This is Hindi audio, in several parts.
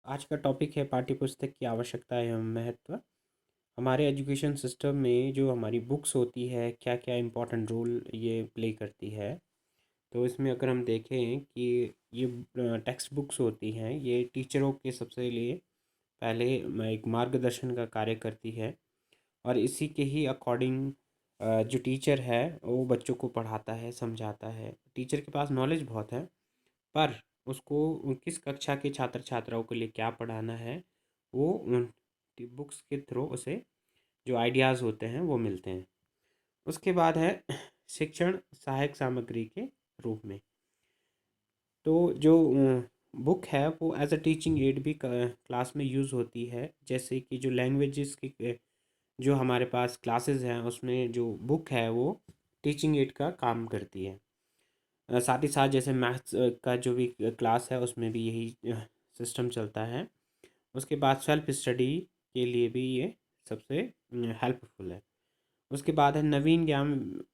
आज का टॉपिक है पाठ्यपुस्तक की आवश्यकता एवं महत्व। हमारे एजुकेशन सिस्टम में जो हमारी बुक्स होती है क्या क्या इम्पोर्टेंट रोल ये प्ले करती है। तो इसमें अगर हम देखें कि ये टेक्स्ट बुक्स होती हैं, ये टीचरों के सबसे लिए पहले एक मार्गदर्शन का कार्य करती है। और इसी के ही अकॉर्डिंग जो टीचर है वो बच्चों को पढ़ाता है, समझाता है। टीचर के पास नॉलेज बहुत है, पर उसको किस कक्षा के छात्र छात्राओं के लिए क्या पढ़ाना है, वो उन बुक्स के थ्रू उसे जो आइडियाज़ होते हैं वो मिलते हैं। उसके बाद है शिक्षण सहायक सामग्री के रूप में। तो जो बुक है वो एज अ टीचिंग एड भी क्लास में यूज़ होती है। जैसे कि जो लैंग्वेजेस की जो हमारे पास क्लासेस हैं उसमें जो बुक है वो टीचिंग एड का काम करती है। साथ ही साथ जैसे मैथ्स का जो भी क्लास है उसमें भी यही सिस्टम चलता है। उसके बाद सेल्फ स्टडी के लिए भी ये सबसे हेल्पफुल है। उसके बाद है नवीन ज्ञान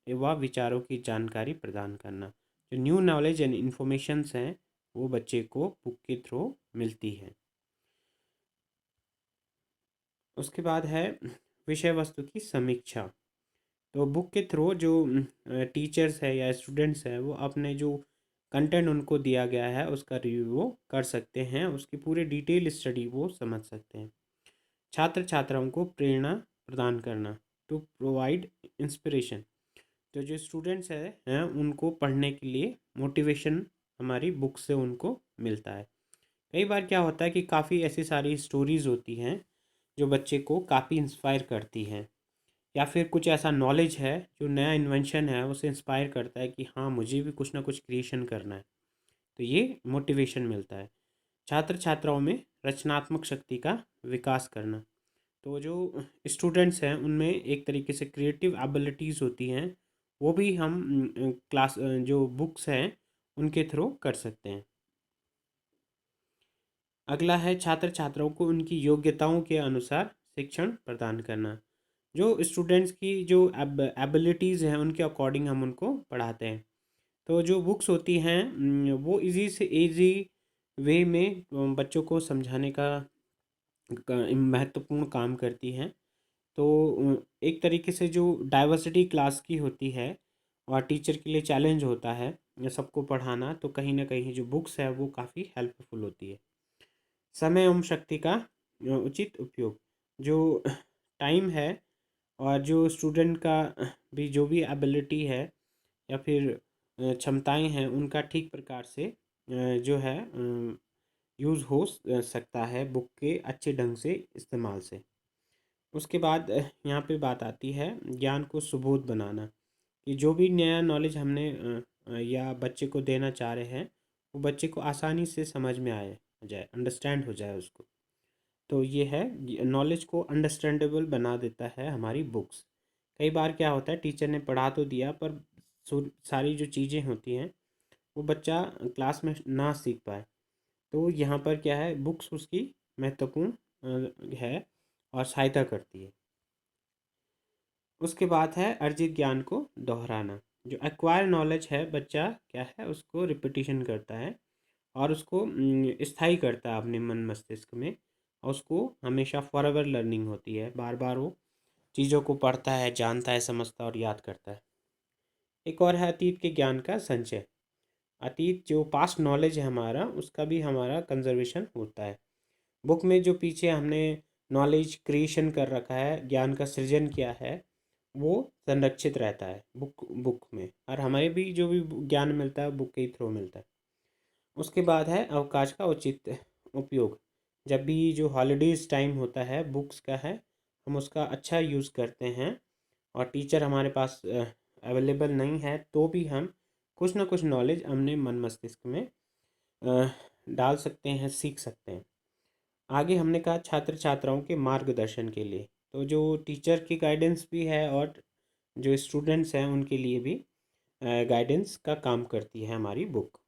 व विचारों की जानकारी प्रदान करना। जो न्यू नॉलेज एंड इन्फॉर्मेशंस हैं वो बच्चे को बुक के थ्रू मिलती है। उसके बाद है विषय वस्तु की समीक्षा। तो बुक के थ्रू जो टीचर्स है या स्टूडेंट्स है वो अपने जो कंटेंट उनको दिया गया है उसका रिव्यू वो कर सकते हैं, उसकी पूरी डिटेल स्टडी वो समझ सकते हैं। छात्र छात्राओं को प्रेरणा प्रदान करना, टू प्रोवाइड इंस्पिरेशन। तो जो स्टूडेंट्स हैं उनको पढ़ने के लिए मोटिवेशन हमारी बुक से उनको मिलता है। कई बार क्या होता है कि काफ़ी ऐसी सारी स्टोरीज़ होती हैं जो बच्चे को काफ़ी इंस्पायर करती हैं, या फिर कुछ ऐसा नॉलेज है जो नया इन्वेंशन है उसे इंस्पायर करता है कि हाँ मुझे भी कुछ ना कुछ क्रिएशन करना है। तो ये मोटिवेशन मिलता है। छात्र छात्राओं में रचनात्मक शक्ति का विकास करना। तो जो स्टूडेंट्स हैं उनमें एक तरीके से क्रिएटिव एबिलिटीज़ होती हैं, वो भी हम क्लास जो बुक्स हैं उनके थ्रू कर सकते हैं। अगला है छात्र छात्राओं को उनकी योग्यताओं के अनुसार शिक्षण प्रदान करना। जो स्टूडेंट्स की जो एबिलिटीज़ हैं उनके अकॉर्डिंग हम उनको पढ़ाते हैं। तो जो बुक्स होती हैं वो इजी से इजी वे में बच्चों को समझाने का महत्वपूर्ण काम करती हैं। तो एक तरीके से जो डाइवर्सिटी क्लास की होती है और टीचर के लिए चैलेंज होता है ये सबको पढ़ाना, तो कहीं ना कहीं जो बुक्स है वो काफ़ी हेल्पफुल होती है। समय एवं शक्ति का उचित उपयोग। जो टाइम है और जो स्टूडेंट का भी जो भी एबिलिटी है या फिर क्षमताएं हैं उनका ठीक प्रकार से जो है यूज़ हो सकता है बुक के अच्छे ढंग से इस्तेमाल से। उसके बाद यहाँ पे बात आती है ज्ञान को सुबोध बनाना, कि जो भी नया नॉलेज हमने या बच्चे को देना चाह रहे हैं वो बच्चे को आसानी से समझ में आए जाए, अंडरस्टैंड हो जाए उसको। तो ये है नॉलेज को अंडरस्टैंडेबल बना देता है हमारी बुक्स। कई बार क्या होता है टीचर ने पढ़ा तो दिया पर सारी जो चीज़ें होती हैं वो बच्चा क्लास में ना सीख पाए। तो यहाँ पर क्या है बुक्स उसकी महत्वपूर्ण है और सहायता करती है। उसके बाद है अर्जित ज्ञान को दोहराना। जो एक्वायर नॉलेज है बच्चा क्या है उसको रिपीटिशन करता है और उसको स्थायी करता है अपने मन मस्तिष्क में, और उसको हमेशा फॉरएवर लर्निंग होती है, बार बार वो चीज़ों को पढ़ता है, जानता है, समझता है और याद करता है। एक और है अतीत के ज्ञान का संचय। अतीत जो पास्ट नॉलेज है हमारा उसका भी हमारा कंजर्वेशन होता है। बुक में जो पीछे हमने नॉलेज क्रिएशन कर रखा है, ज्ञान का सृजन किया है, वो संरक्षित रहता है बुक बुक में, और हमें भी जो भी ज्ञान मिलता है बुक के ही थ्रू मिलता है। उसके बाद है अवकाश का उचित उपयोग। जब भी जो हॉलीडेज़ टाइम होता है बुक्स का है हम उसका अच्छा यूज़ करते हैं, और टीचर हमारे पास अवेलेबल नहीं है तो भी हम कुछ ना कुछ नॉलेज अपने मन मस्तिष्क में अ, डाल सकते हैं, सीख सकते हैं। आगे हमने कहा छात्र छात्राओं के मार्गदर्शन के लिए। तो जो टीचर की गाइडेंस भी है और जो स्टूडेंट्स हैं उनके लिए भी गाइडेंस का काम करती है हमारी बुक।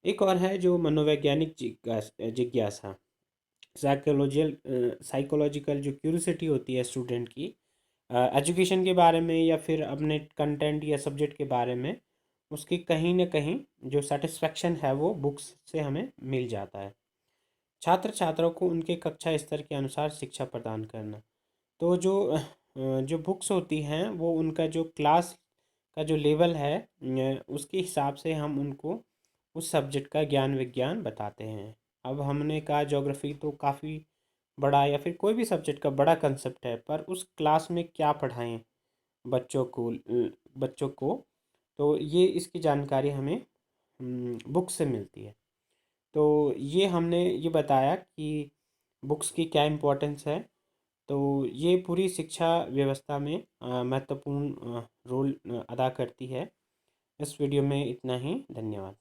एक और है जो मनोवैज्ञानिक जिज्ञासा, साइकोलॉजिकल जो क्यूरियोसिटी होती है स्टूडेंट की एजुकेशन के बारे में या फिर अपने कंटेंट या सब्जेक्ट के बारे में, उसकी कहीं ना कहीं जो सेटिस्फेक्शन है वो बुक्स से हमें मिल जाता है। छात्र छात्राओं को उनके कक्षा स्तर के अनुसार शिक्षा प्रदान करना। तो जो बुक्स होती हैं वो उनका जो क्लास का जो लेवल है उसके हिसाब से हम उनको उस सब्जेक्ट का ज्ञान विज्ञान बताते हैं। अब हमने कहा ज्योग्राफी तो काफ़ी बड़ा या फिर कोई भी सब्जेक्ट का बड़ा कंसेप्ट है, पर उस क्लास में क्या पढ़ाएं बच्चों को, तो ये इसकी जानकारी हमें बुक से मिलती है। तो ये हमने ये बताया कि बुक्स की क्या इम्पोर्टेंस है। तो ये पूरी शिक्षा व्यवस्था में महत्वपूर्ण रोल अदा करती है। इस वीडियो में इतना ही। धन्यवाद।